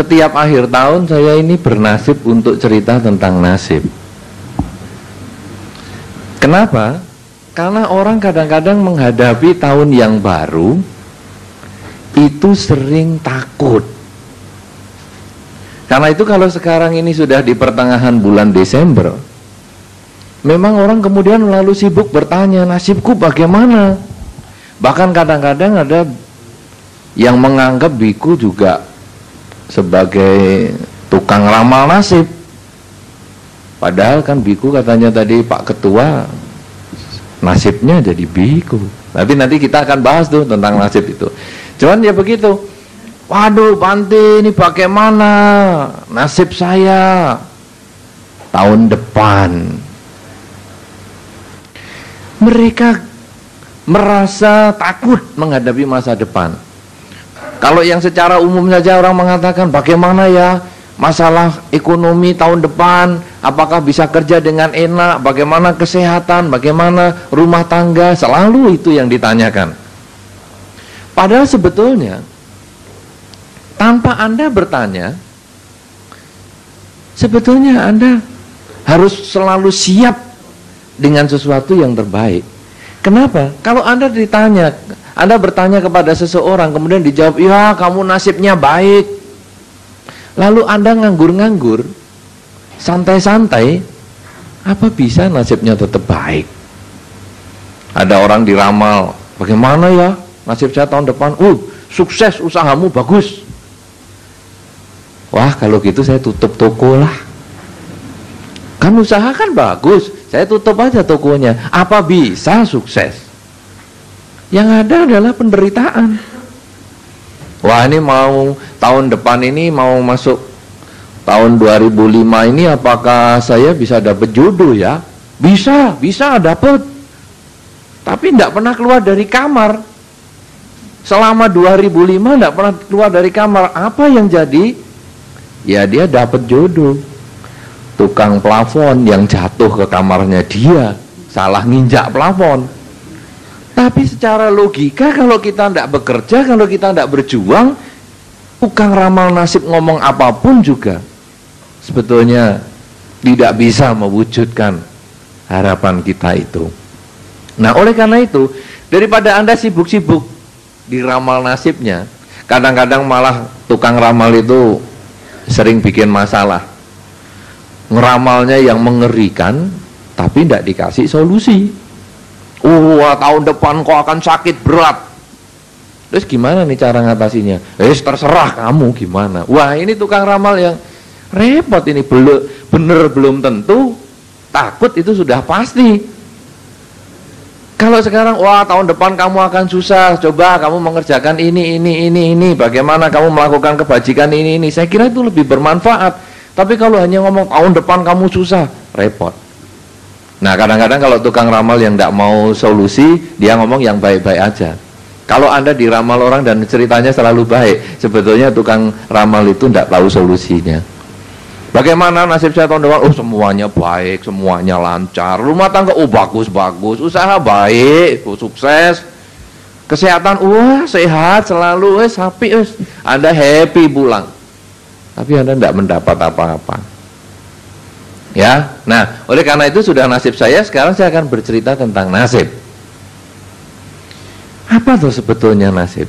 setiap akhir tahun saya ini bernasib untuk cerita tentang nasib. Kenapa? Karena orang kadang-kadang menghadapi tahun yang baru itu sering takut. Karena itu kalau sekarang ini sudah di pertengahan bulan Desember, memang orang kemudian lalu sibuk bertanya, nasibku bagaimana? Bahkan kadang-kadang ada yang menganggap biku juga sebagai tukang ramal nasib. Padahal kan biku katanya tadi Pak Ketua nasibnya jadi biku. Nanti kita akan bahas tuh tentang nasib itu. Cuman ya begitu. Waduh Bante, ini bagaimana nasib saya tahun depan? Mereka merasa takut menghadapi masa depan. Kalau yang secara umum saja orang mengatakan bagaimana ya masalah ekonomi tahun depan, apakah bisa kerja dengan enak, bagaimana kesehatan, bagaimana rumah tangga, selalu itu yang ditanyakan. Padahal sebetulnya tanpa Anda bertanya, sebetulnya Anda harus selalu siap dengan sesuatu yang terbaik. Kenapa? Kalau Anda ditanya, Anda bertanya kepada seseorang kemudian dijawab, ya kamu nasibnya baik, lalu Anda nganggur-nganggur, santai-santai, apa bisa nasibnya tetap baik? Ada orang diramal, bagaimana ya nasib saya tahun depan? Sukses, usahamu bagus. Wah kalau gitu saya tutup toko lah. Kan usaha kan bagus, saya tutup aja tokonya. Apa bisa sukses? Yang ada adalah penderitaan. Wah ini mau tahun depan ini mau masuk tahun 2005 ini, apakah saya bisa dapat jodoh ya? Bisa dapat. Tapi tidak pernah keluar dari kamar. Selama 2005 tidak pernah keluar dari kamar. Apa yang jadi? Ya dia dapat jodoh. Tukang plafon yang jatuh ke kamarnya dia salah nginjak plafon. Tapi secara logika kalau kita tidak bekerja, kalau kita tidak berjuang, tukang ramal nasib ngomong apapun juga sebetulnya tidak bisa mewujudkan harapan kita itu. Nah oleh karena itu, daripada Anda sibuk-sibuk diramal nasibnya, kadang-kadang malah tukang ramal itu sering bikin masalah. Ngeramalnya yang mengerikan, tapi tidak dikasih solusi. Wah tahun depan kau akan sakit berat. Terus gimana nih cara ngatasinya? Terserah kamu gimana. Wah ini tukang ramal yang repot ini, bener belum tentu, takut itu sudah pasti. Kalau sekarang, wah tahun depan kamu akan susah, coba kamu mengerjakan ini, bagaimana kamu melakukan kebajikan ini, saya kira itu lebih bermanfaat. Tapi kalau hanya ngomong tahun depan kamu susah, repot. Nah kadang-kadang kalau tukang ramal yang tidak mau solusi, dia ngomong yang baik-baik aja. Kalau Anda diramal orang dan ceritanya selalu baik, sebetulnya tukang ramal itu tidak tahu solusinya. Bagaimana nasib saya tahun depan? Semuanya baik, semuanya lancar. Rumah tangga, bagus-bagus. Usaha baik, sukses. Kesehatan, sehat selalu, sapi, Anda happy pulang. Tapi Anda tidak mendapat apa-apa. Ya, nah, oleh karena itu sudah nasib saya. Sekarang saya akan bercerita tentang nasib. Apa tuh sebetulnya nasib?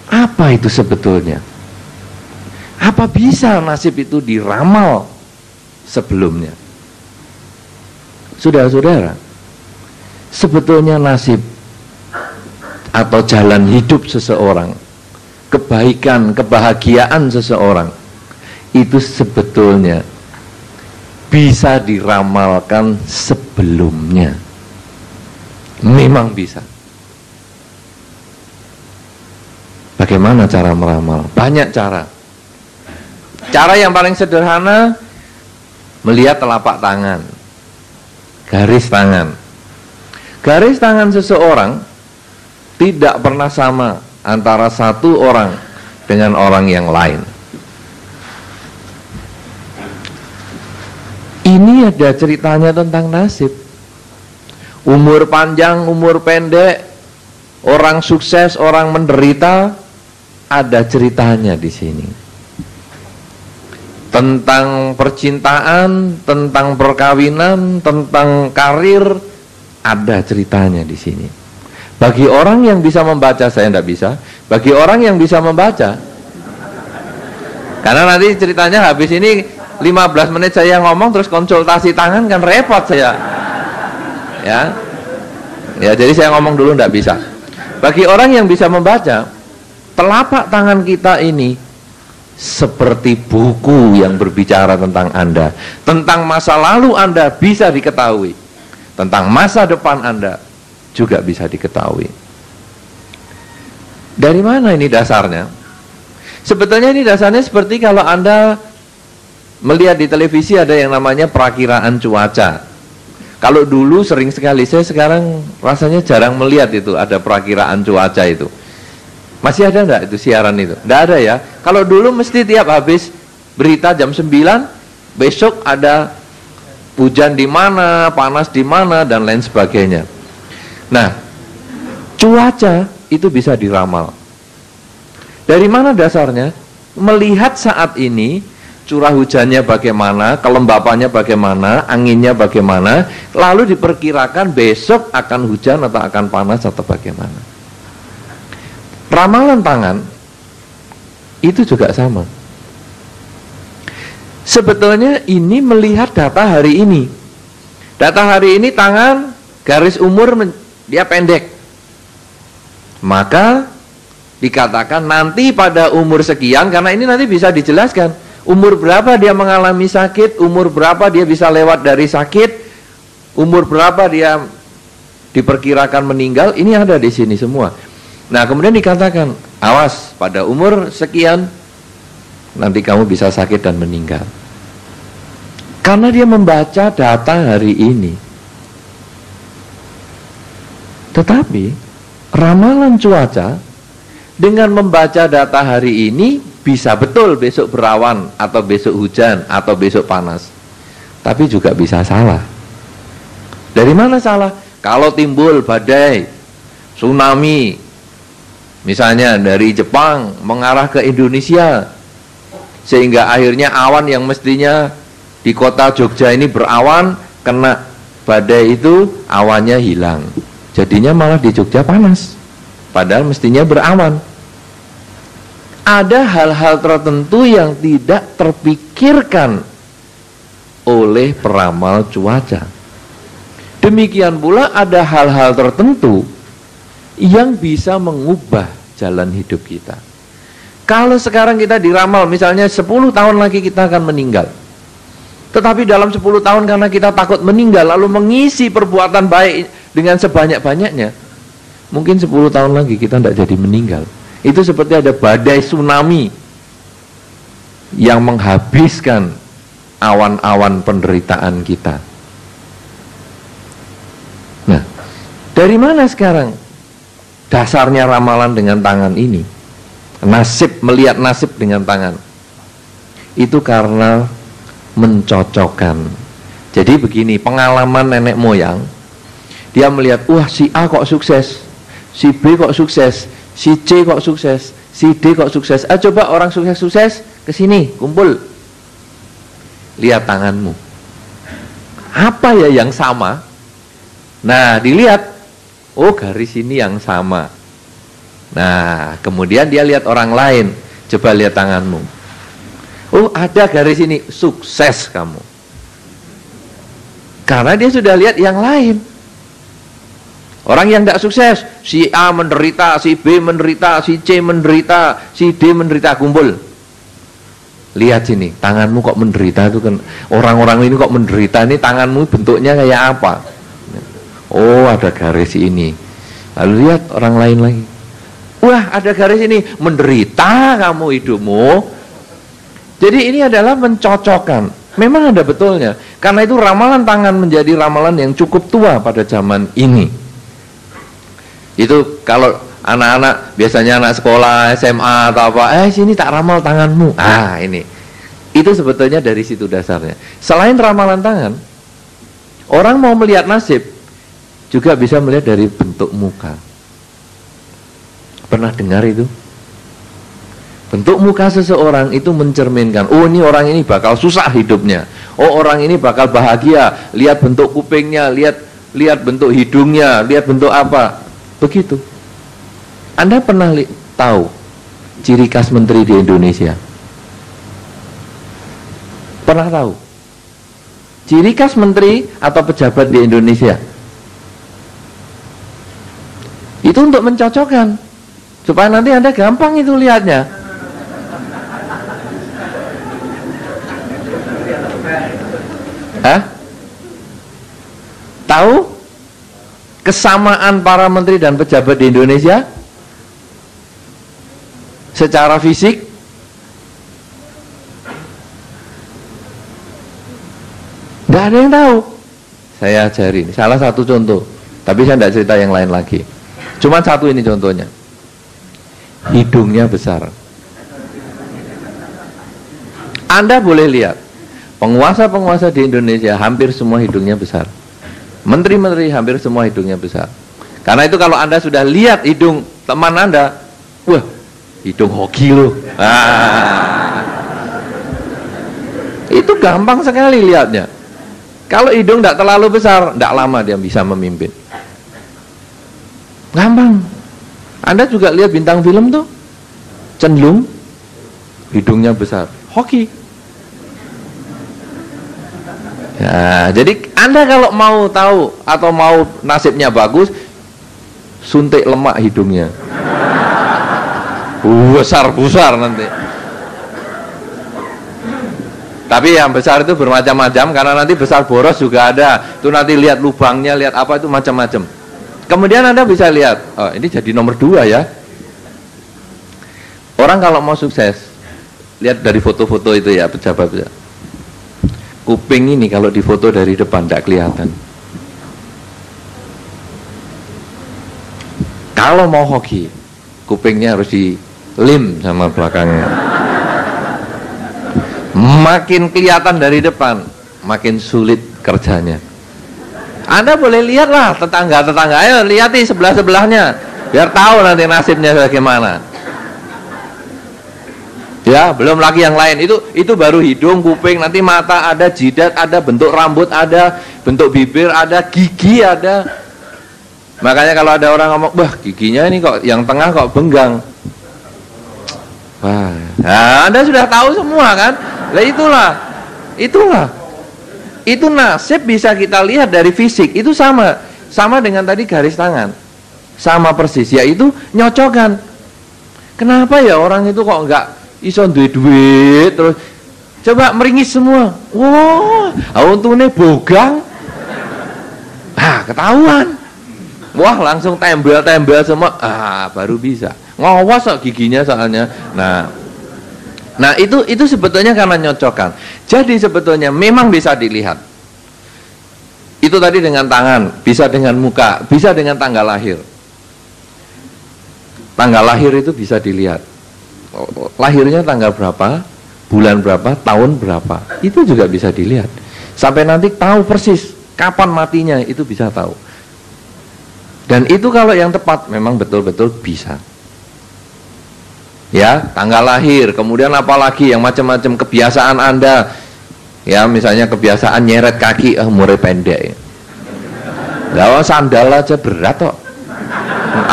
Apa itu sebetulnya? Apa bisa nasib itu diramal sebelumnya? Saudara-saudara, sebetulnya nasib atau jalan hidup seseorang, kebaikan, kebahagiaan seseorang, itu sebetulnya bisa diramalkan sebelumnya. Memang bisa. Bagaimana cara meramal? Banyak cara. Cara yang paling sederhana, melihat telapak tangan, garis tangan. Garis tangan seseorang tidak pernah sama antara satu orang dengan orang yang lain. Ini ada ceritanya tentang nasib. Umur panjang, umur pendek, orang sukses, orang menderita, ada ceritanya di sini. Tentang percintaan, tentang perkawinan, tentang karir, ada ceritanya di sini. Bagi orang yang bisa membaca, saya tidak bisa. Bagi orang yang bisa membaca, karena nanti ceritanya habis ini 15 menit saya ngomong terus konsultasi tangan kan repot saya. Ya, jadi saya ngomong dulu tidak bisa. Bagi orang yang bisa membaca, telapak tangan kita ini seperti buku yang berbicara tentang Anda. Tentang masa lalu Anda bisa diketahui. Tentang masa depan Anda juga bisa diketahui. Dari mana ini dasarnya? Sebetulnya ini dasarnya seperti kalau Anda melihat di televisi ada yang namanya perakiraan cuaca. Kalau dulu sering sekali, saya sekarang rasanya jarang melihat itu ada perakiraan cuaca itu. Masih ada enggak itu siaran itu? Enggak ada ya. Kalau dulu mesti tiap habis berita jam 9, besok ada hujan di mana, panas di mana, dan lain sebagainya. Nah, cuaca itu bisa diramal. Dari mana dasarnya? Melihat saat ini curah hujannya bagaimana, kelembapannya bagaimana, anginnya bagaimana, lalu diperkirakan besok akan hujan atau akan panas atau bagaimana. Ramalan tangan itu juga sama. Sebetulnya ini melihat data hari ini. Data hari ini tangan garis umur dia pendek. Maka dikatakan nanti pada umur sekian, karena ini nanti bisa dijelaskan. Umur berapa dia mengalami sakit, umur berapa dia bisa lewat dari sakit, umur berapa dia diperkirakan meninggal, ini ada di sini semua. Nah, kemudian dikatakan, awas pada umur sekian nanti kamu bisa sakit dan meninggal. Karena dia membaca data hari ini. Tetapi ramalan cuaca dengan membaca data hari ini bisa betul besok berawan atau besok hujan atau besok panas. Tapi juga bisa salah. Dari mana salah? Kalau timbul badai, tsunami, misalnya dari Jepang mengarah ke Indonesia, sehingga akhirnya awan yang mestinya di kota Jogja ini berawan, kena badai itu awannya hilang. Jadinya malah di Jogja panas. Padahal mestinya berawan. Ada hal-hal tertentu yang tidak terpikirkan oleh peramal cuaca. Demikian pula ada hal-hal tertentu yang bisa mengubah jalan hidup kita. Kalau sekarang kita diramal, misalnya 10 tahun lagi kita akan meninggal. Tetapi dalam 10 tahun karena kita takut meninggal, lalu mengisi perbuatan baik dengan sebanyak-banyaknya, mungkin 10 tahun lagi kita tidak jadi meninggal. Itu seperti ada badai tsunami yang menghabiskan awan-awan penderitaan kita. Nah, dari mana sekarang dasarnya ramalan dengan tangan ini? Nasib, melihat nasib dengan tangan. Itu karena mencocokkan. Jadi begini, pengalaman nenek moyang, dia melihat, wah si A kok sukses, si B kok sukses, si C kok sukses, si D kok sukses. Coba orang sukses-sukses ke sini, kumpul. Lihat tanganmu. Apa ya yang sama? Nah, dilihat. Oh, garis ini yang sama. Nah, kemudian dia lihat orang lain. Coba lihat tanganmu. Oh, ada garis ini, sukses kamu. Karena dia sudah lihat yang lain. Orang yang tidak sukses, si A menderita, si B menderita, si C menderita, si D menderita, kumpul. Lihat sini, tanganmu kok menderita itu kan. Orang-orang ini kok menderita, ini tanganmu bentuknya kayak apa? Oh, ada garis ini. Lalu lihat orang lain lagi. Wah, ada garis ini, menderita kamu hidupmu. Jadi ini adalah mencocokkan. Memang ada betulnya. Karena itu ramalan tangan menjadi ramalan yang cukup tua pada zaman ini. Itu kalau anak-anak, biasanya anak sekolah, SMA atau apa, sini tak ramal tanganmu. Ini. Itu sebetulnya dari situ dasarnya. Selain ramalan tangan, orang mau melihat nasib, juga bisa melihat dari bentuk muka. Pernah dengar itu? Bentuk muka seseorang itu mencerminkan, oh ini orang ini bakal susah hidupnya, oh orang ini bakal bahagia, lihat bentuk kupingnya, lihat bentuk hidungnya, lihat bentuk apa, begitu. Anda pernah tahu ciri khas menteri di Indonesia? Pernah tahu? Ciri khas menteri atau pejabat di Indonesia? Itu untuk mencocokkan, supaya nanti Anda gampang itu lihatnya. Hah? Tahu kesamaan para menteri dan pejabat di Indonesia secara fisik? Nggak ada yang tahu. Saya ajarin salah satu contoh, tapi saya tidak cerita yang lain lagi. Cuma satu ini contohnya. Hidungnya besar. Anda boleh lihat, penguasa-penguasa di Indonesia hampir semua hidungnya besar. Menteri-menteri hampir semua hidungnya besar. Karena itu kalau Anda sudah lihat hidung teman Anda, wah, hidung hoki loh. Itu gampang sekali lihatnya. Kalau hidung tidak terlalu besar, tidak lama dia bisa memimpin. Gampang. Anda juga lihat bintang film tuh, cenderung hidungnya besar, hoki. Ya, jadi Anda kalau mau tahu atau mau nasibnya bagus, suntik lemak hidungnya. Besar-besar nanti. Tapi yang besar itu bermacam-macam, karena nanti besar boros juga ada. Itu nanti lihat lubangnya, lihat apa itu macam-macam. Kemudian Anda bisa lihat, oh, ini jadi nomor 2 ya. Orang kalau mau sukses, lihat dari foto-foto itu ya, pejabat. Kuping ini kalau difoto dari depan tidak kelihatan. Kalau mau hoki, kupingnya harus dilim sama belakangnya. Makin kelihatan dari depan, makin sulit kerjanya. Anda boleh lihatlah tetangga-tetangga, ayo lihati sebelah-sebelahnya, biar tahu nanti nasibnya bagaimana. Ya, belum lagi yang lain. Itu baru hidung, kuping, nanti mata ada, jidat ada, bentuk rambut ada, bentuk bibir ada, gigi ada. Makanya kalau ada orang ngomong, wah giginya ini kok yang tengah kok benggang. Wah, nah, Anda sudah tahu semua kan? Lah itulah. Itu nasib bisa kita lihat dari fisik. Itu sama dengan tadi garis tangan. Sama persis, yaitu nyocokan. Kenapa ya orang itu kok enggak iso duit terus coba meringis semua. Wah, untungnya bogang. Ketahuan. Wah, langsung tembel-tembel semua. Baru bisa. Ngawas kok giginya soalnya. Nah, itu sebetulnya karena nyocokan. Jadi sebetulnya memang bisa dilihat. Itu tadi dengan tangan, bisa dengan muka, bisa dengan tanggal lahir. Tanggal lahir itu bisa dilihat. Lahirnya tanggal berapa, bulan berapa, tahun berapa, itu juga bisa dilihat. Sampai nanti tahu persis kapan matinya, itu bisa tahu. Dan itu kalau yang tepat memang betul-betul bisa. Ya, tanggal lahir, kemudian apalagi yang macam-macam kebiasaan Anda. Ya, misalnya kebiasaan nyeret kaki, umurnya pendek. Lah, sandal aja berat kok.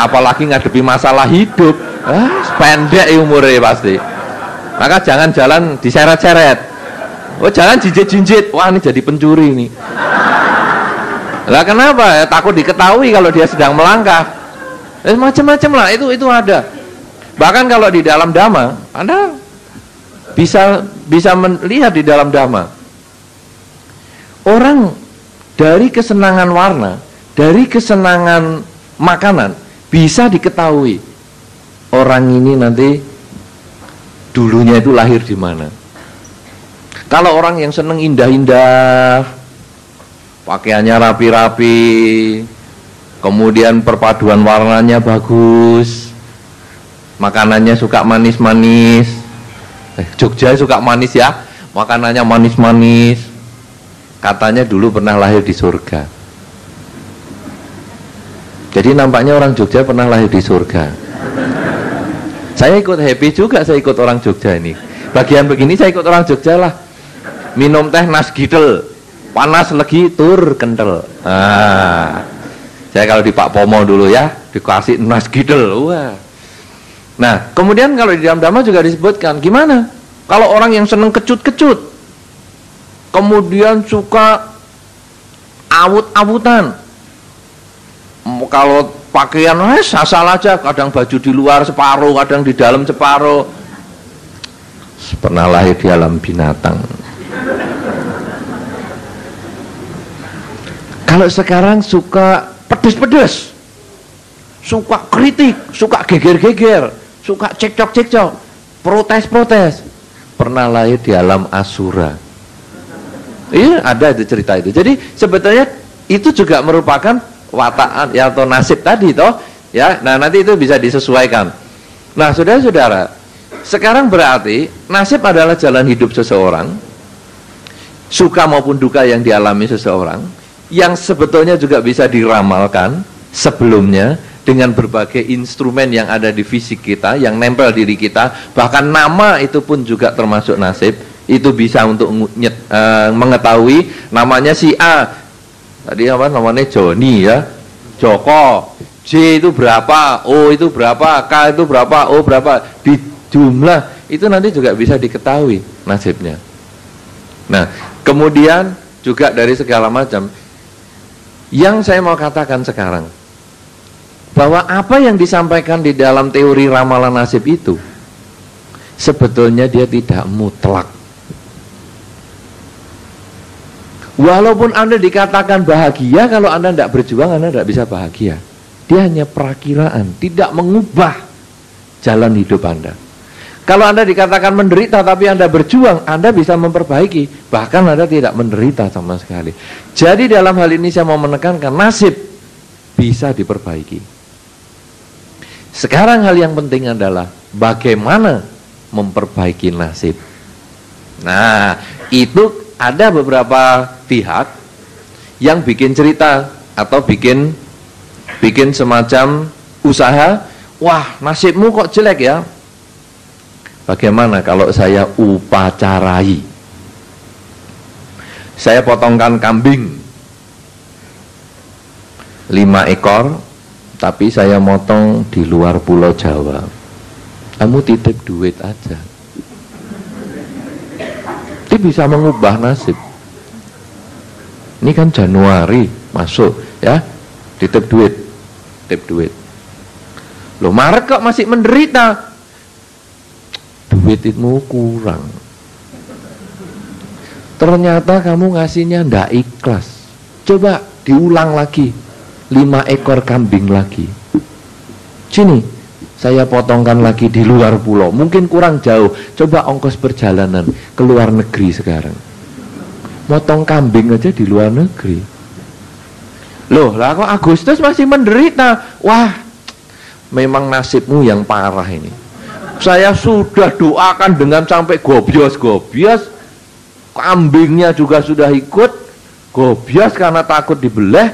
Apalagi ngadepi masalah hidup. Pendek umurnya pasti. Maka jangan jalan diseret-seret. Oh, jangan jinjit-jinjit. Wah, ini jadi pencuri nih. Lah kenapa? Takut diketahui kalau dia sedang melangkah. Macam-macam lah, itu ada. Bahkan kalau di dalam Dhamma, Anda bisa melihat di dalam Dhamma. Orang dari kesenangan warna, dari kesenangan makanan, bisa diketahui orang ini nanti dulunya itu lahir di mana. Kalau orang yang seneng indah-indah, pakaiannya rapi-rapi, kemudian perpaduan warnanya bagus, makanannya suka manis-manis. Jogja suka manis ya, makanannya manis-manis. Katanya dulu pernah lahir di surga. Jadi nampaknya orang Jogja pernah lahir di surga. Saya ikut happy juga, saya ikut orang Jogja ini. Bagian begini saya ikut orang Jogja lah. Minum teh nas gidel, panas lagi tur kental. Saya kalau di Pak Pomo dulu ya, dikasih nas gidel. Wah. Nah, kemudian kalau di dalam Dhamma juga disebutkan, gimana? Kalau orang yang seneng kecut-kecut, kemudian suka awut-awutan, kalau pakaian asal aja, kadang baju di luar separuh, kadang di dalam separuh, pernah lahir di alam binatang. Kalau sekarang suka pedes-pedes, suka kritik, suka geger-geger, suka cekcok-cekcok, protes-protes, pernah lahir di alam asura. Iya, ada itu cerita itu. Jadi sebetulnya itu juga merupakan wataan ya, atau nasib tadi toh ya. Nah, nanti itu bisa disesuaikan. Nah, saudara-saudara, sekarang berarti nasib adalah jalan hidup seseorang, suka maupun duka yang dialami seseorang, yang sebetulnya juga bisa diramalkan sebelumnya dengan berbagai instrumen yang ada di fisik kita, yang nempel diri kita. Bahkan nama itu pun juga termasuk nasib. Itu bisa untuk mengetahui namanya si A, tadi apa namanya, Joni ya, Joko, J itu berapa, O itu berapa, K itu berapa, O berapa, di jumlah itu nanti juga bisa diketahui nasibnya. Nah, kemudian juga dari segala macam. Yang saya mau katakan sekarang, bahwa apa yang disampaikan di dalam teori ramalan nasib itu sebetulnya dia tidak mutlak. Walaupun Anda dikatakan bahagia, kalau Anda tidak berjuang, Anda tidak bisa bahagia. Dia hanya perakiraan, tidak mengubah jalan hidup Anda. Kalau Anda dikatakan menderita, tapi Anda berjuang, Anda bisa memperbaiki. Bahkan Anda tidak menderita sama sekali. Jadi dalam hal ini saya mau menekankan, nasib bisa diperbaiki. Sekarang hal yang penting adalah bagaimana memperbaiki nasib. Nah, itu ada beberapa pihak yang bikin cerita atau bikin semacam usaha. Wah, nasibmu kok jelek ya? Bagaimana kalau saya upacarai? Saya potongkan kambing 5 ekor, tapi saya motong di luar Pulau Jawa. Kamu titip duit aja. Itu bisa mengubah nasib. Ini kan Januari masuk ya, titip duit. Loh, Maret kok masih menderita? Duitmu kurang. Ternyata kamu ngasihnya ndak ikhlas. Coba diulang lagi, 5 ekor kambing lagi. Sini, saya potongkan lagi di luar pulau. Mungkin kurang jauh. Coba ongkos perjalanan ke luar negeri sekarang. Motong kambing aja di luar negeri. Loh, lah kok Agustus masih menderita? Wah, memang nasibmu yang parah ini. Saya sudah doakan dengan sampai gobios. Kambingnya juga sudah ikut gobios karena takut dibelah.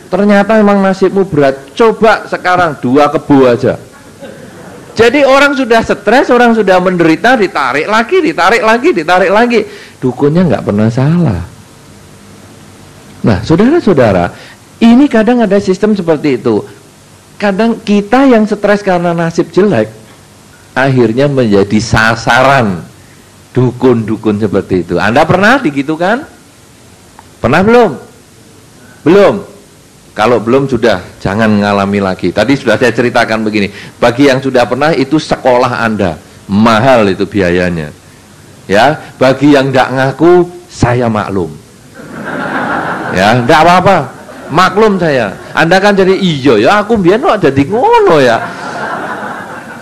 Ternyata memang nasibmu berat. Coba sekarang 2 kebo aja. Jadi orang sudah stres, orang sudah menderita, ditarik lagi. Dukunnya nggak pernah salah. Nah, saudara-saudara, ini kadang ada sistem seperti itu. Kadang kita yang stres karena nasib jelek, akhirnya menjadi sasaran dukun-dukun seperti itu. Anda pernah digitukan? Pernah belum? Belum? Kalau belum, sudah jangan ngalami lagi. Tadi sudah saya ceritakan begini. Bagi yang sudah pernah, itu sekolah Anda, mahal itu biayanya. Ya, bagi yang tidak ngaku, saya maklum. Ya, tidak apa-apa, maklum saya. Anda kan jadi iyo ya, aku biar kok jadi ngono ya.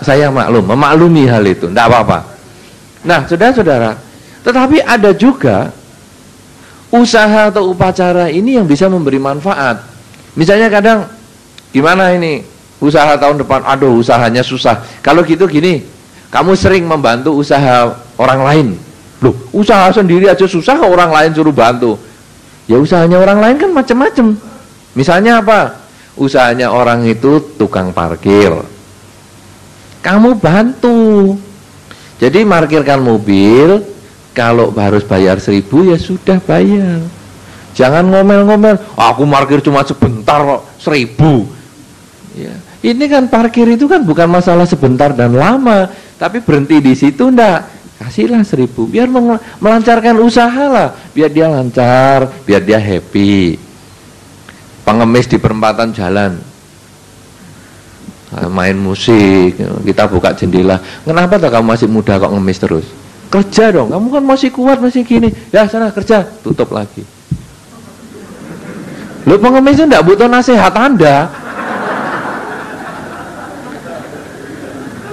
Saya maklum, memaklumi hal itu, tidak apa-apa. Nah, saudara-saudara, tetapi ada juga usaha atau upacara ini yang bisa memberi manfaat. Misalnya kadang, gimana ini, usaha tahun depan, aduh usahanya susah. Kalau gitu gini, kamu sering membantu usaha orang lain. Loh, usaha sendiri aja susah, orang lain suruh bantu. Ya usahanya orang lain kan macam-macam. Misalnya apa? Usahanya orang itu tukang parkir. kamu bantu. Jadi parkirkan mobil, kalau harus bayar 1.000 ya sudah bayar. Jangan ngomel-ngomel, aku parkir cuma sebentar kok 1.000. Ya. Ini kan parkir itu kan bukan masalah sebentar dan lama, tapi berhenti di situ ndak, kasihlah 1.000 biar melancarkan usaha lah, biar dia lancar, biar dia happy. Pengemis di perempatan jalan, main musik, kita buka jendela, kenapa tak kamu masih muda kok ngemis terus? Kerja dong, kamu kan masih kuat, masih gini, ya sana kerja, tutup lagi. Lu pengemis itu ndak butuh nasihat Anda,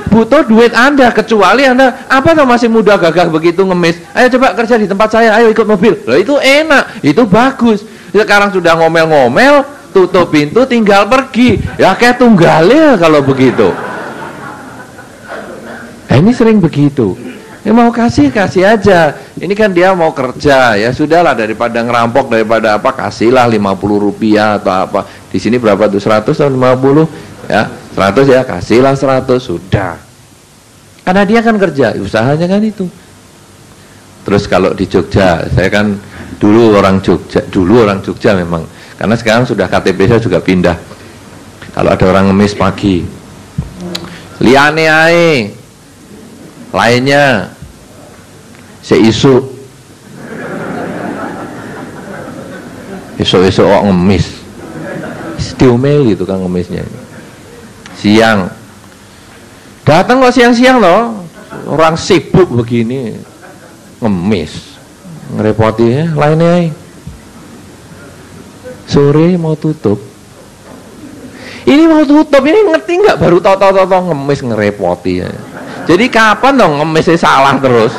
butuh duit Anda, kecuali Anda apa tuh masih muda gagah begitu ngemis, ayo coba kerja di tempat saya, ayo ikut mobil. Loh itu enak, itu bagus. Sekarang sudah ngomel-ngomel, tutup pintu tinggal pergi, ya kayak tunggalnya kalau begitu. Ini sering begitu. Mau kasih aja. Ini kan dia mau kerja, ya sudahlah, daripada ngerampok, daripada apa, kasihlah 50 rupiah atau apa. Di sini berapa tuh, 100 atau 50? Ya 100 ya, kasihlah 100, sudah. Karena dia kan kerja, usahanya kan itu. Terus kalau di Jogja, saya kan dulu orang Jogja memang, karena sekarang sudah KTP saya juga pindah. Kalau ada orang ngemis pagi, liane ae, lainnya seisu, esok-esok kok ngemis, diomel gitu kan ngemisnya. Siang datang kok siang-siang loh, orang sibuk begini ngemis, ngerepoti ya, lainnya sore mau tutup, ini mau tutup, ini ngerti nggak, baru tahu ngemis ngerepoti ya. Jadi kapan dong ngemisnya salah terus?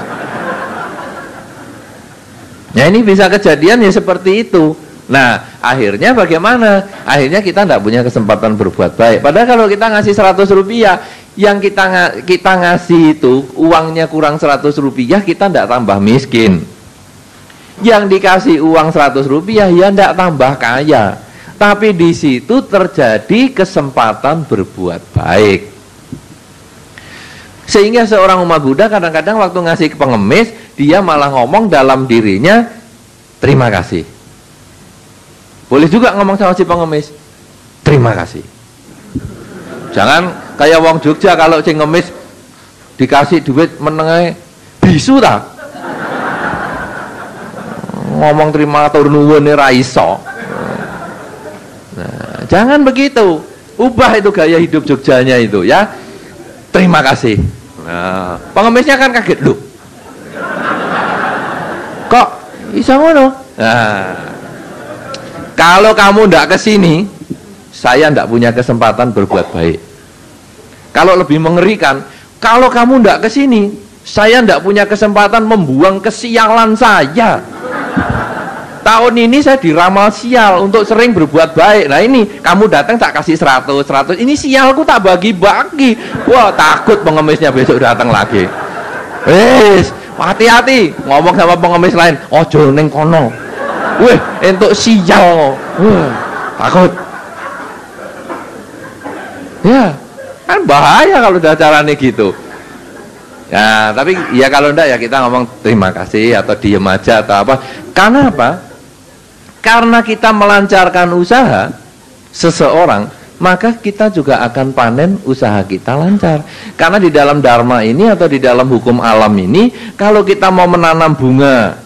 Ya ini bisa kejadian ya seperti itu. Nah akhirnya bagaimana? Akhirnya kita tidak punya kesempatan berbuat baik. Padahal kalau kita ngasih 100 rupiah, yang kita ngasih itu uangnya kurang 100 rupiah, kita tidak tambah miskin. Yang dikasih uang 100 rupiah ya tidak tambah kaya. Tapi di situ terjadi kesempatan berbuat baik. Sehingga seorang umat Buddha kadang-kadang waktu ngasih ke pengemis, dia malah ngomong dalam dirinya, terima kasih. Boleh juga ngomong sama si pengemis, terima kasih. Jangan kayak wong Jogja, kalau si ngemis dikasih duit menengah bisu tak? Ngomong terima atau nuwun ra iso. Nah, jangan begitu. Ubah itu gaya hidup Jogjanya itu ya. Terima kasih. Nah, pengemisnya kan kaget, loh. Kok bisa ngono? Nah, kalau kamu ndak kesini, saya ndak punya kesempatan berbuat baik. Kalau lebih mengerikan, kalau kamu ndak kesini, saya ndak punya kesempatan membuang kesialan saya. Tahun ini saya diramal sial untuk sering berbuat baik. Nah ini kamu datang tak kasih 100, ini sialku tak bagi-bagi. Wah takut pengemisnya besok datang lagi. Hati-hati ngomong sama pengemis lain, ojo ning kono. Wih, entuk sial. Takut. Ya, kan bahaya kalau udah caranya gitu. Ya, tapi ya kalau enggak ya kita ngomong terima kasih atau diem aja atau apa. Karena apa? Karena kita melancarkan usaha seseorang, maka kita juga akan panen usaha kita lancar. Karena di dalam dharma ini atau di dalam hukum alam ini, kalau kita mau menanam bunga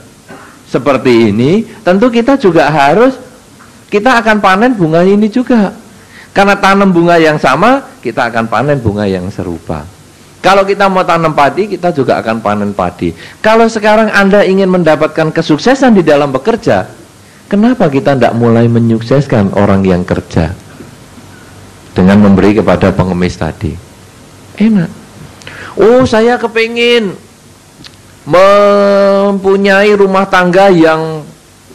seperti ini, tentu kita juga kita akan panen bunga ini juga. Karena tanam bunga yang sama, kita akan panen bunga yang serupa. Kalau kita mau tanam padi, kita juga akan panen padi. Kalau sekarang Anda ingin mendapatkan kesuksesan di dalam bekerja, kenapa kita tidak mulai menyukseskan orang yang kerja dengan memberi kepada pengemis tadi? Enak. Oh, saya kepingin mempunyai rumah tangga yang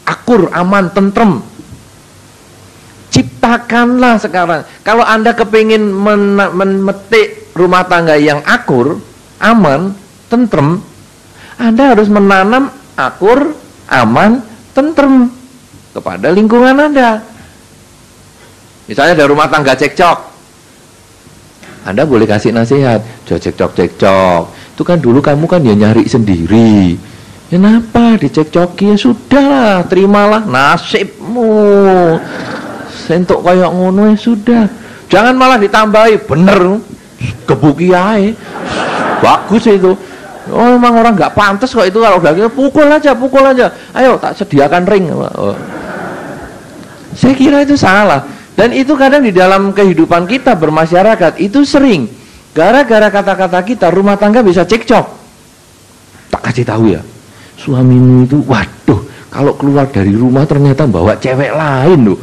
akur, aman, tentrem. Ciptakanlah sekarang. Kalau Anda kepingin memetik rumah tangga yang akur, aman, tentrem, Anda harus menanam akur, aman, tentrem kepada lingkungan Anda. Misalnya ada rumah tangga cekcok, Anda boleh kasih nasihat, cekcok. Itu kan dulu kamu kan ya nyari sendiri. Kenapa dicekcoki? Ya sudahlah, terimalah nasibmu. Sentuk kayak ngono ya sudah. Jangan malah ditambahi, bener, gebuki ae. Bagus itu. Oh memang orang nggak pantas kok itu kalau udah gitu, pukul aja. Ayo tak sediakan ring. Saya kira itu salah. Dan itu kadang di dalam kehidupan kita bermasyarakat itu sering. Gara-gara kata-kata kita rumah tangga bisa cekcok. Tak kasih tahu ya. Suamimu itu, waduh, kalau keluar dari rumah ternyata bawa cewek lain loh.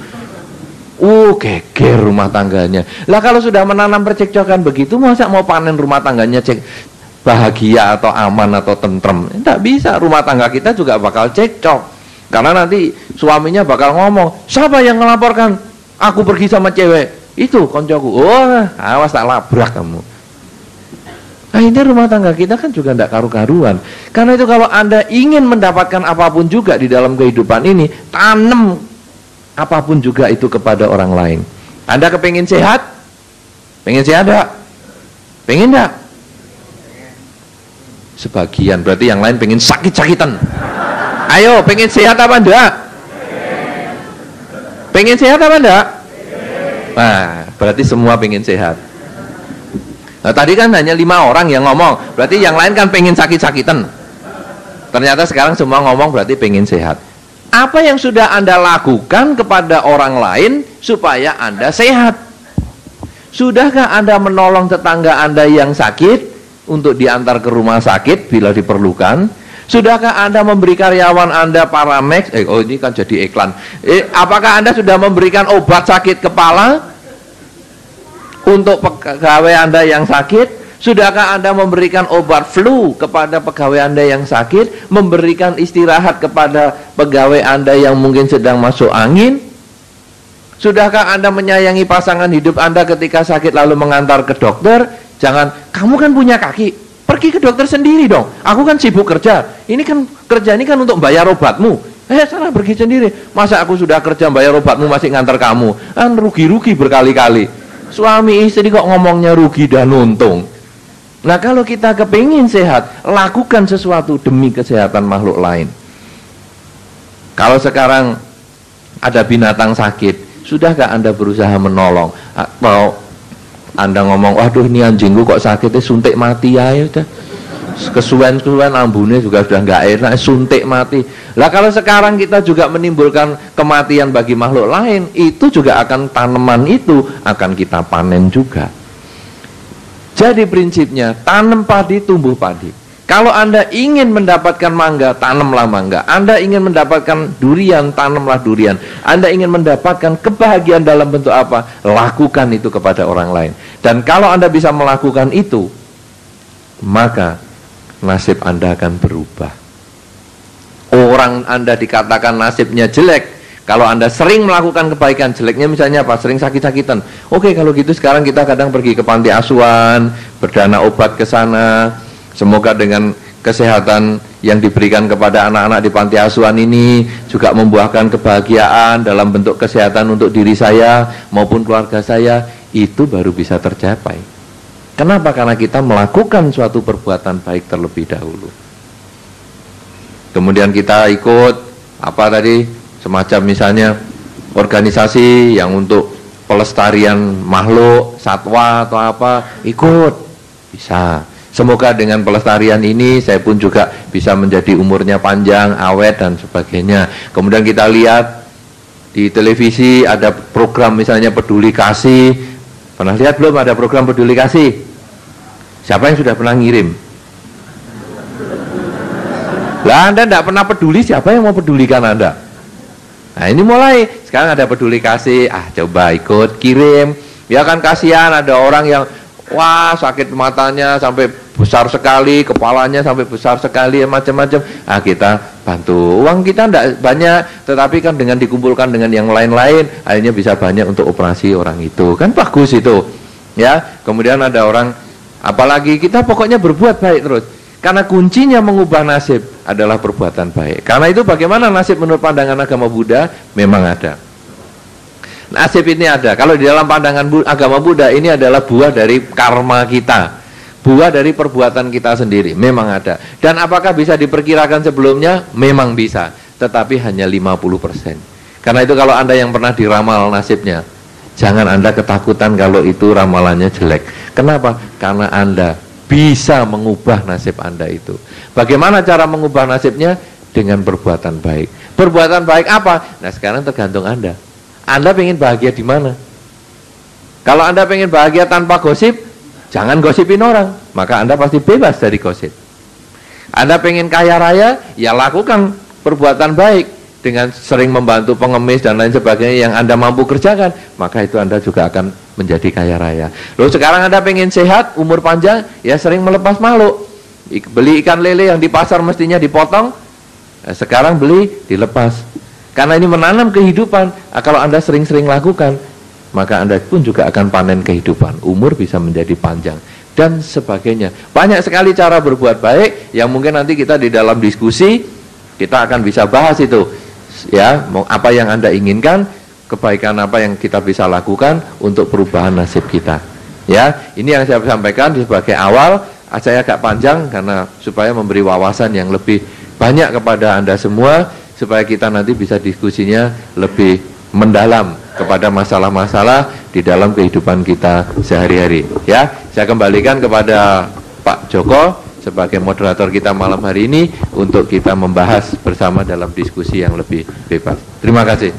Geger rumah tangganya. Lah kalau sudah menanam percekcokan begitu, masa mau panen rumah tangganya bahagia atau aman atau tentrem? Tidak bisa, rumah tangga kita juga bakal cekcok. Karena nanti suaminya bakal ngomong, siapa yang melaporkan aku pergi sama cewek? Itu koncoku. Awas tak labrak kamu. Nah ini rumah tangga kita kan juga tidak karu-karuan. Karena itu kalau Anda ingin mendapatkan apapun juga di dalam kehidupan ini, tanam apapun juga itu kepada orang lain. Anda kepingin sehat? Pengen sehat enggak? Pengen enggak? Sebagian, berarti yang lain pengen sakit-sakitan. Ayo, pengen sehat apa enggak? Pengen sehat apa enggak? Nah, berarti semua pengen sehat. Nah, tadi kan hanya 5 orang yang ngomong, berarti yang lain kan pengen sakit-sakitan. Ternyata sekarang semua ngomong berarti pengen sehat. Apa yang sudah Anda lakukan kepada orang lain supaya Anda sehat? Sudahkah Anda menolong tetangga Anda yang sakit untuk diantar ke rumah sakit bila diperlukan? Sudahkah Anda memberi karyawan Anda Paramex? Ini kan jadi iklan. Apakah Anda sudah memberikan obat sakit kepala untuk pegawai Anda yang sakit? Sudahkah Anda memberikan obat flu kepada pegawai Anda yang sakit? Memberikan istirahat kepada pegawai Anda yang mungkin sedang masuk angin? Sudahkah Anda menyayangi pasangan hidup Anda ketika sakit lalu mengantar ke dokter? Jangan, kamu kan punya kaki, pergi ke dokter sendiri dong. Aku kan sibuk kerja. Ini kan kerja ini kan untuk bayar obatmu. Sana pergi sendiri. Masa aku sudah kerja bayar obatmu masih ngantar kamu? Kan rugi-rugi berkali-kali. Suami istri kok ngomongnya rugi dan untung. Nah kalau kita kepingin sehat, lakukan sesuatu demi kesehatan makhluk lain. Kalau sekarang ada binatang sakit, sudahkah Anda berusaha menolong? Atau Anda ngomong, waduh ini anjingku kok sakitnya, suntik mati ya udah. Kesuwen-kesuwen ambune juga sudah nggak enak, suntik mati. Lah kalau sekarang kita juga menimbulkan kematian bagi makhluk lain, itu juga akan tanaman itu akan kita panen juga. Jadi prinsipnya, tanam padi, tumbuh padi. Kalau Anda ingin mendapatkan mangga, tanamlah mangga. Anda ingin mendapatkan durian, tanamlah durian. Anda ingin mendapatkan kebahagiaan dalam bentuk apa? Lakukan itu kepada orang lain. Dan kalau Anda bisa melakukan itu, maka nasib Anda akan berubah. Orang Anda dikatakan nasibnya jelek, kalau Anda sering melakukan kebaikan, jeleknya misalnya apa? Sering sakit-sakitan. Oke, kalau gitu sekarang kita kadang pergi ke panti asuhan, berdana obat ke sana. Semoga dengan kesehatan yang diberikan kepada anak-anak di panti asuhan ini juga membuahkan kebahagiaan dalam bentuk kesehatan untuk diri saya maupun keluarga saya. Itu baru bisa tercapai. Kenapa? Karena kita melakukan suatu perbuatan baik terlebih dahulu. Kemudian kita ikut apa tadi? Semacam misalnya organisasi yang untuk pelestarian makhluk, satwa atau apa, ikut, bisa. Semoga dengan pelestarian ini saya pun juga bisa menjadi umurnya panjang, awet dan sebagainya. Kemudian kita lihat di televisi ada program misalnya peduli kasih. Pernah lihat belum ada program peduli kasih? Siapa yang sudah pernah ngirim? Lah Anda tidak pernah peduli, siapa yang mau pedulikan Anda? Nah ini mulai, sekarang ada peduli kasih, coba ikut, kirim. Ya kan kasihan ada orang yang, wah sakit matanya sampai besar sekali, kepalanya sampai besar sekali, macam-macam. Kita bantu, uang kita tidak banyak, tetapi kan dengan dikumpulkan dengan yang lain-lain, akhirnya bisa banyak untuk operasi orang itu. Kan bagus itu. Ya, kemudian ada orang, apalagi kita pokoknya berbuat baik terus. Karena kuncinya mengubah nasib adalah perbuatan baik. Karena itu bagaimana nasib menurut pandangan agama Buddha? Memang ada. Nasib ini ada. Kalau di dalam pandangan agama Buddha, ini adalah buah dari karma kita, buah dari perbuatan kita sendiri. Memang ada. Dan apakah bisa diperkirakan sebelumnya? Memang bisa, tetapi hanya 50%. Karena itu kalau Anda yang pernah diramal nasibnya, jangan Anda ketakutan kalau itu ramalannya jelek. Kenapa? Karena Anda bisa mengubah nasib Anda itu. Bagaimana cara mengubah nasibnya? Dengan perbuatan baik. Perbuatan baik apa? Nah, sekarang tergantung Anda. Anda pengen bahagia di mana? Kalau Anda pengen bahagia tanpa gosip, jangan gosipin orang, maka Anda pasti bebas dari gosip. Anda pengen kaya raya, ya lakukan perbuatan baik dengan sering membantu pengemis dan lain sebagainya yang Anda mampu kerjakan, maka itu Anda juga akan menjadi kaya raya. Loh, sekarang Anda pengen sehat, umur panjang, ya sering melepas makhluk. Beli ikan lele yang di pasar mestinya dipotong, sekarang beli dilepas. Karena ini menanam kehidupan. Kalau Anda sering-sering lakukan, maka Anda pun juga akan panen kehidupan. Umur bisa menjadi panjang dan sebagainya. Banyak sekali cara berbuat baik yang mungkin nanti kita di dalam diskusi kita akan bisa bahas itu. Ya, apa yang Anda inginkan, kebaikan apa yang kita bisa lakukan untuk perubahan nasib kita. Ya, ini yang saya sampaikan sebagai awal. Saya agak panjang karena supaya memberi wawasan yang lebih banyak kepada Anda semua, supaya kita nanti bisa diskusinya lebih mendalam kepada masalah-masalah di dalam kehidupan kita sehari-hari. Ya, saya kembalikan kepada Pak Joko sebagai moderator kita malam hari ini untuk kita membahas bersama dalam diskusi yang lebih bebas. Terima kasih.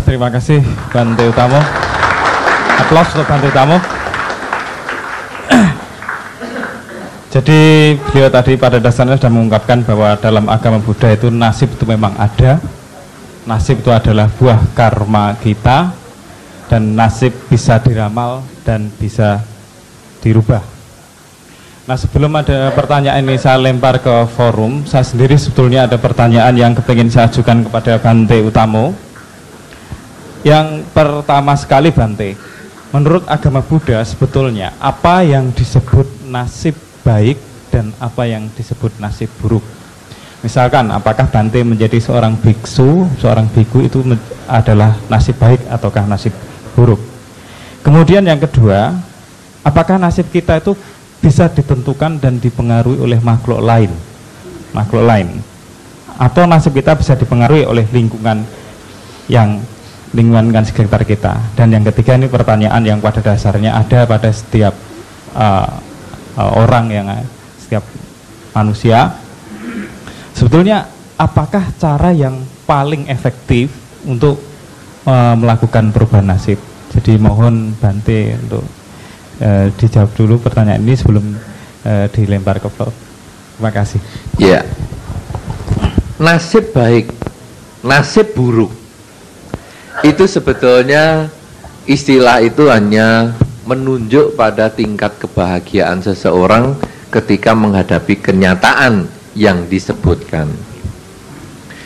Terima kasih Bante Utamo. Aplaus untuk Bante Utamo. Jadi beliau tadi pada dasarnya sudah mengungkapkan bahwa dalam agama Buddha itu nasib itu memang ada. Nasib itu adalah buah karma kita, dan nasib bisa diramal dan bisa dirubah. Nah, sebelum ada pertanyaan ini saya lempar ke forum, saya sendiri sebetulnya ada pertanyaan yang kepingin saya ajukan kepada Bante Utamo. Yang pertama sekali, Bante, menurut agama Buddha sebetulnya apa yang disebut nasib baik dan apa yang disebut nasib buruk? Misalkan apakah Bante menjadi seorang biksu, seorang biku itu adalah nasib baik ataukah nasib buruk? Kemudian yang kedua, apakah nasib kita itu bisa ditentukan dan dipengaruhi oleh makhluk lain? Atau nasib kita bisa dipengaruhi oleh lingkungan sekitar kita? Dan yang ketiga, ini pertanyaan yang pada dasarnya ada pada setiap orang, yang setiap manusia. Sebetulnya apakah cara yang paling efektif untuk melakukan perubahan nasib? Jadi mohon Bante untuk dijawab dulu pertanyaan ini sebelum dilempar ke floor. Terima kasih. Ya, nasib baik, nasib buruk, itu sebetulnya istilah itu hanya menunjuk pada tingkat kebahagiaan seseorang ketika menghadapi kenyataan yang disebutkan.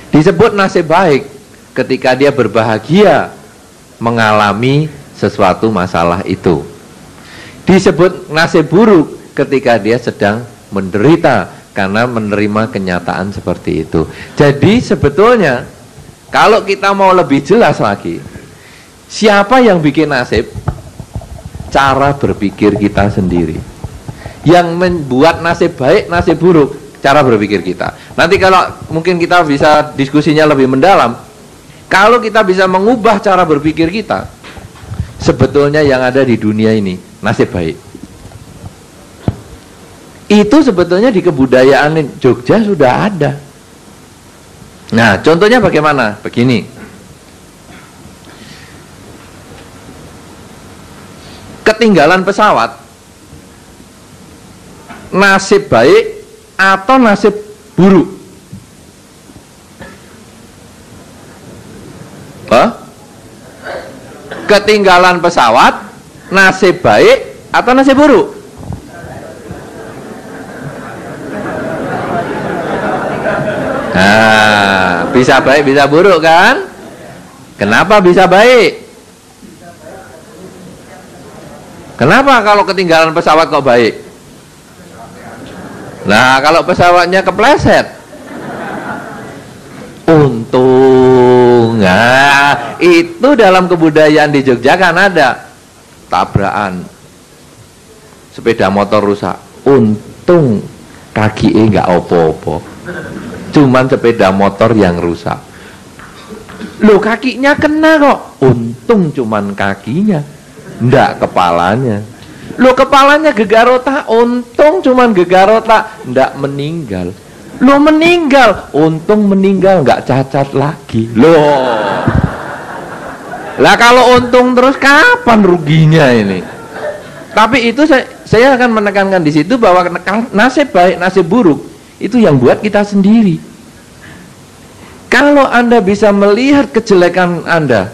Disebut nasib baik ketika dia berbahagia mengalami sesuatu masalah itu. Disebut nasib buruk ketika dia sedang menderita karena menerima kenyataan seperti itu. Jadi sebetulnya kalau kita mau lebih jelas lagi, siapa yang bikin nasib? Cara berpikir kita sendiri. Yang membuat nasib baik, nasib buruk, cara berpikir kita. Nanti kalau mungkin kita bisa diskusinya lebih mendalam, kalau kita bisa mengubah cara berpikir kita, sebetulnya yang ada di dunia ini nasib baik. Itu sebetulnya di kebudayaan Jogja sudah ada. Nah, contohnya bagaimana? Begini. Ketinggalan pesawat, nasib baik atau nasib buruk? Ketinggalan pesawat, nasib baik atau nasib buruk? Nah, bisa baik bisa buruk kan? Kenapa bisa baik? Kenapa kalau ketinggalan pesawat kok baik? Nah, kalau pesawatnya kepleset, untung Nah, itu dalam kebudayaan di Jogja kan ada tabrakan sepeda motor rusak. Untung kaki nggak opo-opo, cuman sepeda motor yang rusak. Loh, kakinya kena kok. Untung cuman kakinya, ndak kepalanya. Loh, kepalanya gegar otak. Untung cuman gegar otak, ndak meninggal. Loh, meninggal. Untung meninggal, nggak cacat lagi. Loh, lah kalau untung terus kapan ruginya ini? Tapi itu saya akan menekankan di situ bahwa nasib baik, nasib buruk itu yang buat kita sendiri. Kalau Anda bisa melihat kejelekan Anda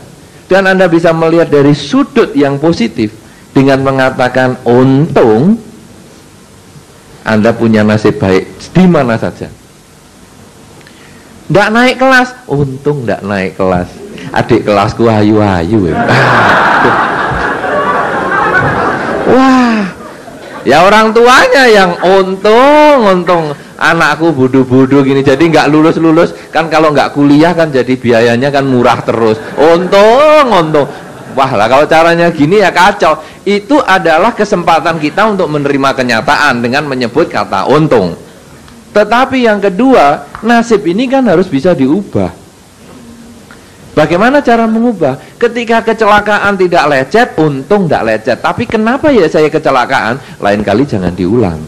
dan Anda bisa melihat dari sudut yang positif dengan mengatakan untung, Anda punya nasib baik di mana saja. Nggak naik kelas, untung nggak naik kelas. Adik kelasku ayu-ayu. Wah, ya orang tuanya yang untung anakku bodoh-bodoh gini, jadi nggak lulus-lulus kan. Kalau nggak kuliah kan jadi biayanya kan murah terus. Untung. Wah lah, kalau caranya gini ya kacau. Itu adalah kesempatan kita untuk menerima kenyataan dengan menyebut kata untung. Tetapi yang kedua, nasib ini kan harus bisa diubah. Bagaimana cara mengubah? Ketika kecelakaan tidak lecet, untung tidak lecet. Tapi kenapa ya saya kecelakaan? Lain kali jangan diulang.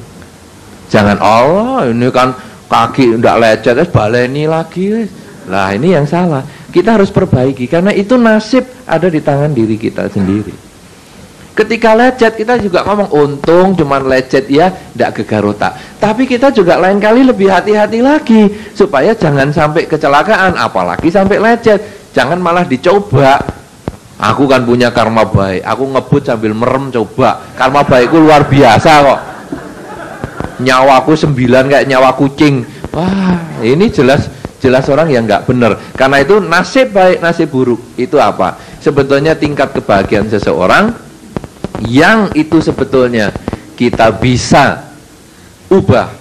Jangan, oh ini kan kaki tidak lecet, baleni lagi. Lah ini yang salah. Kita harus perbaiki, karena itu nasib ada di tangan diri kita sendiri. Ketika lecet, kita juga ngomong untung cuman lecet ya, tidak gegar otak. Tapi kita juga lain kali lebih hati-hati lagi, supaya jangan sampai kecelakaan, apalagi sampai lecet. Jangan malah dicoba. Aku kan punya karma baik, aku ngebut sambil merem coba. Karma baikku luar biasa kok. Nyawaku 9 kayak nyawa kucing. Wah, ini jelas orang yang nggak benar. Karena itu nasib baik, nasib buruk itu apa? Sebetulnya tingkat kebahagiaan seseorang yang itu sebetulnya kita bisa ubah.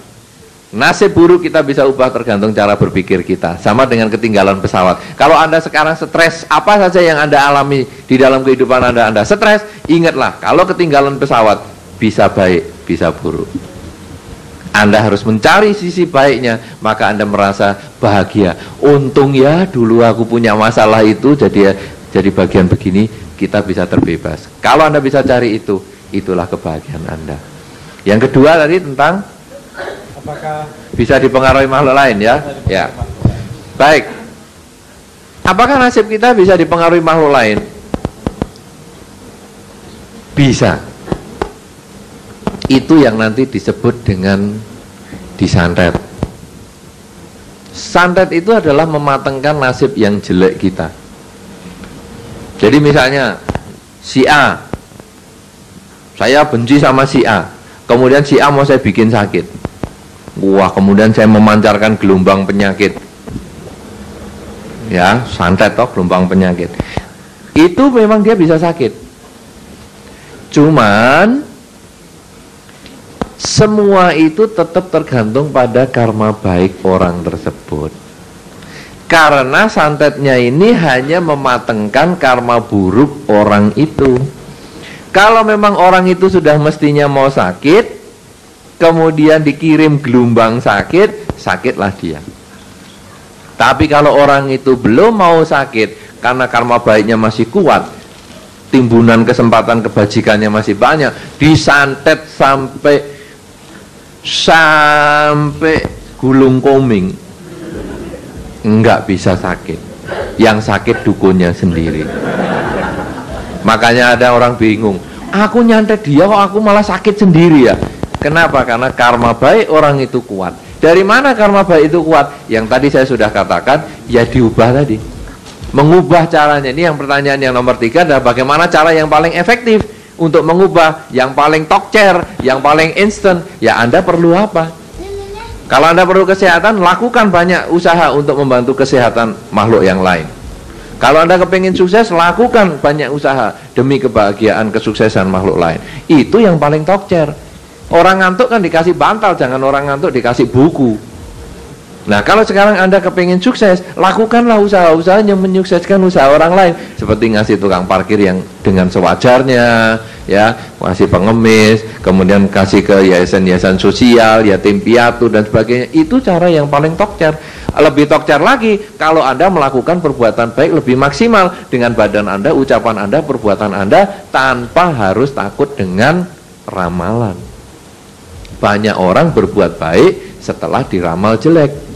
Nasib buruk kita bisa ubah tergantung cara berpikir kita. Sama dengan ketinggalan pesawat. Kalau Anda sekarang stres, apa saja yang Anda alami di dalam kehidupan Anda stres, ingatlah, kalau ketinggalan pesawat bisa baik, bisa buruk. Anda harus mencari sisi baiknya, maka Anda merasa bahagia. Untung ya dulu aku punya masalah itu, jadi bagian begini, kita bisa terbebas. Kalau Anda bisa cari itu, itulah kebahagiaan Anda. Yang kedua tadi tentang apakah bisa dipengaruhi makhluk lain ya? Ya. Baik. Apakah nasib kita bisa dipengaruhi makhluk lain? Bisa. Itu yang nanti disebut dengan disantet. Santet itu adalah mematengkan nasib yang jelek kita. Jadi misalnya si A, saya benci sama si A, kemudian si A mau saya bikin sakit. Wah, kemudian saya memancarkan gelombang penyakit. Ya, santet toh, gelombang penyakit. Itu memang dia bisa sakit. Cuman semua itu tetap tergantung pada karma baik orang tersebut. Karena santetnya ini hanya mematengkan karma buruk orang itu. Kalau memang orang itu sudah mestinya mau sakit, kemudian dikirim gelombang sakit, sakitlah dia. Tapi kalau orang itu belum mau sakit, karena karma baiknya masih kuat, timbunan kesempatan kebajikannya masih banyak, disantet sampai gulung koming, enggak bisa sakit. Yang sakit dukunnya sendiri. Makanya ada orang bingung, aku nyantet dia kok aku malah sakit sendiri ya. Kenapa? Karena karma baik orang itu kuat. Dari mana karma baik itu kuat? Yang tadi saya sudah katakan, ya diubah tadi. Mengubah caranya. Ini yang pertanyaan yang nomor 3 adalah bagaimana cara yang paling efektif untuk mengubah, yang paling tokcer, yang paling instan. Ya Anda perlu apa? Kalau Anda perlu kesehatan, lakukan banyak usaha untuk membantu kesehatan makhluk yang lain. Kalau Anda kepingin sukses, lakukan banyak usaha demi kebahagiaan kesuksesan makhluk lain. Itu yang paling tokcer. Orang ngantuk kan dikasih bantal, jangan orang ngantuk dikasih buku. Nah, kalau sekarang Anda kepingin sukses, lakukanlah usaha-usaha yang menyukseskan usaha orang lain, seperti ngasih tukang parkir yang dengan sewajarnya, ya, kasih pengemis, kemudian kasih ke yayasan-yayasan sosial, yatim piatu dan sebagainya. Itu cara yang paling tokcer. Lebih tokcer lagi kalau Anda melakukan perbuatan baik lebih maksimal dengan badan Anda, ucapan Anda, perbuatan Anda, tanpa harus takut dengan ramalan. Banyak orang berbuat baik setelah diramal jelek.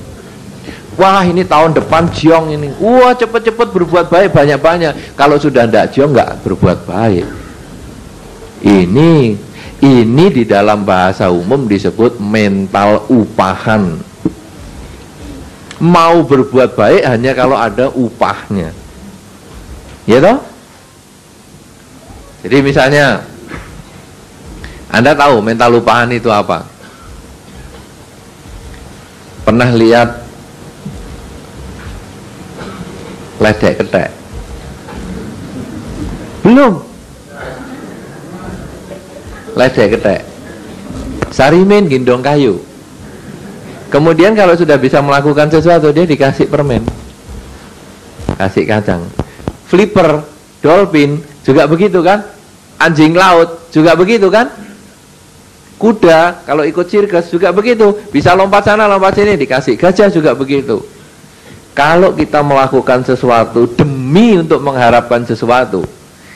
Wah, ini tahun depan jiong ini. Wah, cepet-cepet berbuat baik banyak-banyak. Kalau sudah tidak jiong, nggak berbuat baik. Ini di dalam bahasa umum disebut mental upahan. Mau berbuat baik hanya kalau ada upahnya. Ya toh? Jadi misalnya Anda tahu mental upahan itu apa? Pernah lihat ledek ketek? Belum. Ledek ketek, sarimin gendong kayu. Kemudian kalau sudah bisa melakukan sesuatu, dia dikasih permen, kasih kacang. Flipper, dolphin juga begitu kan? Anjing laut juga begitu kan? Kuda kalau ikut sirkus juga begitu, bisa lompat sana lompat sini, dikasih gajah juga begitu. Kalau kita melakukan sesuatu demi untuk mengharapkan sesuatu,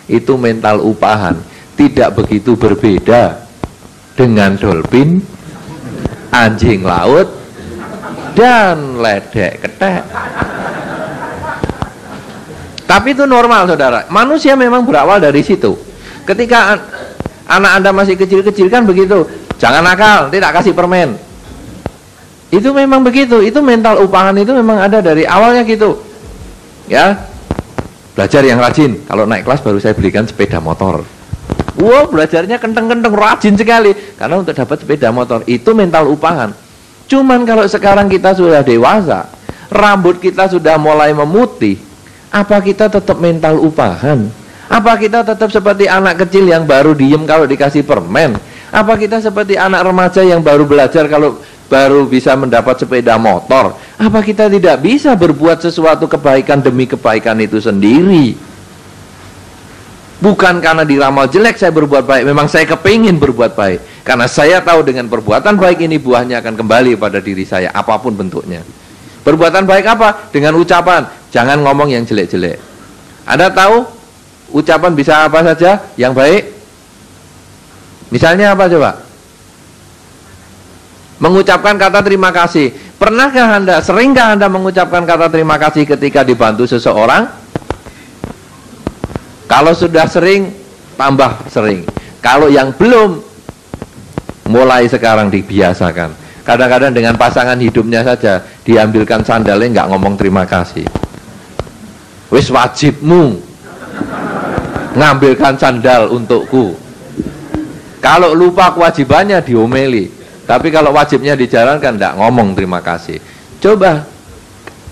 itu mental upahan. Tidak begitu berbeda dengan dolphin, anjing laut, dan ledek ketek. Tapi itu normal, saudara. Manusia memang berawal dari situ. Ketika anak Anda masih kecil-kecil kan begitu, jangan nakal, tidak kasih permen. Itu memang begitu. Itu mental upahan itu memang ada dari awalnya gitu. Ya, belajar yang rajin. Kalau naik kelas baru saya belikan sepeda motor. Wow, belajarnya kenteng-kenteng, rajin sekali. Karena untuk dapat sepeda motor, itu mental upahan. Cuman kalau sekarang kita sudah dewasa, rambut kita sudah mulai memutih, apa kita tetap mental upahan? Apa kita tetap seperti anak kecil yang baru diem kalau dikasih permen? Apa kita seperti anak remaja yang baru belajar kalau baru bisa mendapat sepeda motor? Apa kita tidak bisa berbuat sesuatu kebaikan demi kebaikan itu sendiri? Bukan karena diramal jelek saya berbuat baik, memang saya kepingin berbuat baik. Karena saya tahu dengan perbuatan baik ini buahnya akan kembali pada diri saya, apapun bentuknya. Perbuatan baik apa? Dengan ucapan, jangan ngomong yang jelek-jelek. Anda tahu ucapan bisa apa saja yang baik? Misalnya apa coba? Mengucapkan kata terima kasih. Pernahkah Anda, seringkah Anda mengucapkan kata terima kasih ketika dibantu seseorang? Kalau sudah sering, tambah sering. Kalau yang belum, mulai sekarang dibiasakan. Kadang-kadang dengan pasangan hidupnya saja, diambilkan sandalnya nggak ngomong terima kasih. Wis wajibmu ngambilkan sandal untukku. Kalau lupa kewajibannya diomeli. Tapi kalau wajibnya dijalankan, nggak ngomong terima kasih. Coba.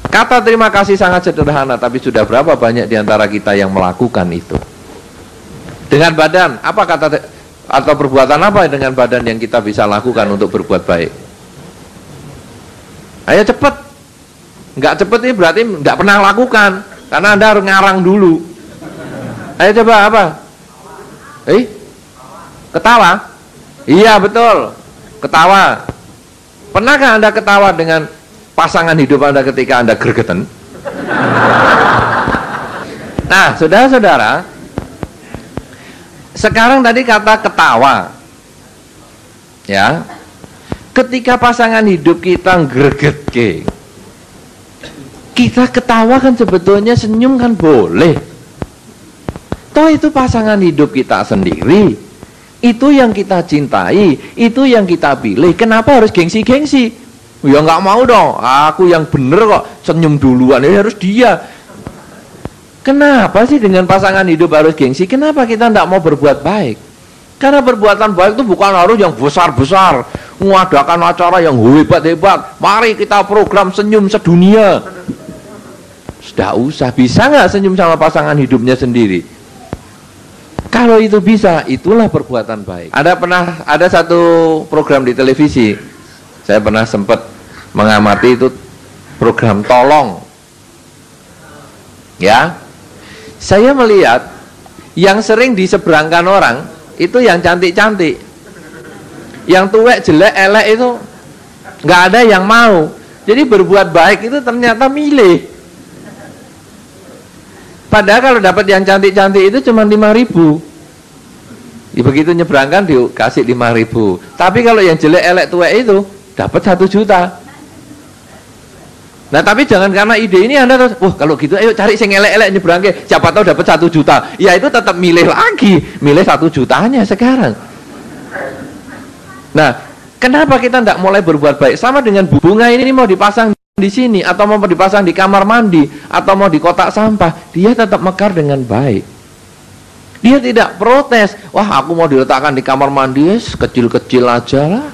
Kata terima kasih sangat sederhana, tapi sudah berapa banyak diantara kita yang melakukan itu? Dengan badan, apa kata atau perbuatan apa dengan badan yang kita bisa lakukan untuk berbuat baik? Ayo cepet. Nggak cepet ini berarti nggak pernah lakukan, karena Anda harus ngarang dulu. Ayo coba apa? Ketawa? Iya betul, ketawa. Pernahkah Anda ketawa dengan pasangan hidup Anda ketika Anda gregeten? Nah, saudara-saudara, sekarang tadi kata ketawa, ya, ketika pasangan hidup kita gregetke, kita ketawa kan sebetulnya, senyum kan boleh. Toh itu pasangan hidup kita sendiri, itu yang kita cintai, itu yang kita pilih. Kenapa harus gengsi-gengsi? Ya nggak mau dong, aku yang bener kok, senyum duluan, ini harus dia. Kenapa sih dengan pasangan hidup harus gengsi? Kenapa kita nggak mau berbuat baik? Karena perbuatan baik itu bukan harus yang besar-besar, mengadakan acara yang hebat-hebat. Mari kita program senyum sedunia. Sudah usah, bisa nggak senyum sama pasangan hidupnya sendiri? Kalau itu bisa, itulah perbuatan baik. Ada satu program di televisi, saya pernah sempat mengamati itu program tolong. Ya, saya melihat yang sering diseberangkan orang itu yang cantik-cantik, yang tuwek, jelek, elek itu nggak ada yang mau. Jadi berbuat baik itu ternyata milih. Padahal kalau dapat yang cantik-cantik itu cuma 5.000. Begitu nyebrangkan dikasih 5.000. Tapi kalau yang jelek, elek, tuwek itu dapat 1 juta. Nah tapi jangan karena ide ini Anda terus, wah kalau gitu ayo cari sing elek-elek nyebrangke, siapa tahu dapat 1 juta. Ya itu tetap milih lagi, milih 1 jutanya sekarang. Nah, kenapa kita tidak mulai berbuat baik? Sama dengan bunga ini mau dipasang di sini, atau mau dipasang di kamar mandi, atau mau di kotak sampah, dia tetap mekar dengan baik. Dia tidak protes, wah aku mau diletakkan di kamar mandi, kecil-kecil aja lah.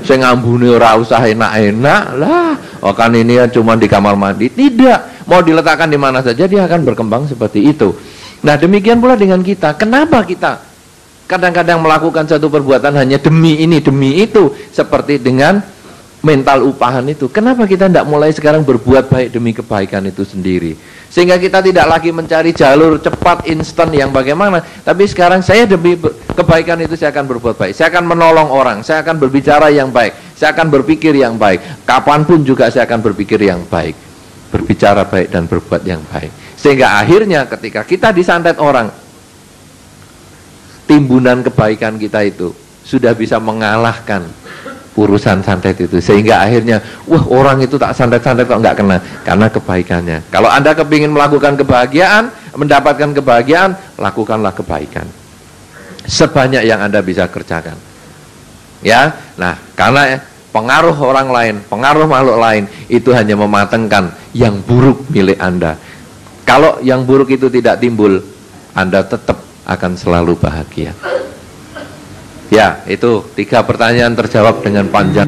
Saya ngambuni ora usah enak-enak lah. Oh kan ini ya cuma di kamar mandi. Tidak, mau diletakkan di mana saja dia akan berkembang seperti itu. Nah demikian pula dengan kita. Kenapa kita kadang-kadang melakukan satu perbuatan hanya demi ini, demi itu, seperti dengan mental upahan itu? Kenapa kita tidak mulai sekarang berbuat baik demi kebaikan itu sendiri? Sehingga kita tidak lagi mencari jalur cepat, instan yang bagaimana. Tapi sekarang saya demi kebaikan itu saya akan berbuat baik. Saya akan menolong orang, saya akan berbicara yang baik, saya akan berpikir yang baik. Kapanpun juga saya akan berpikir yang baik, berbicara baik dan berbuat yang baik. Sehingga akhirnya ketika kita disantet orang, timbunan kebaikan kita itu sudah bisa mengalahkan urusan santet itu, sehingga akhirnya wah orang itu tak santet-santet kok nggak kena, karena kebaikannya. Kalau Anda kepingin melakukan kebahagiaan, mendapatkan kebahagiaan, lakukanlah kebaikan sebanyak yang Anda bisa kerjakan, ya. Nah karena pengaruh orang lain, pengaruh makhluk lain itu hanya mematengkan yang buruk milik Anda. Kalau yang buruk itu tidak timbul, Anda tetap akan selalu bahagia. Ya, itu 3 pertanyaan terjawab dengan panjang.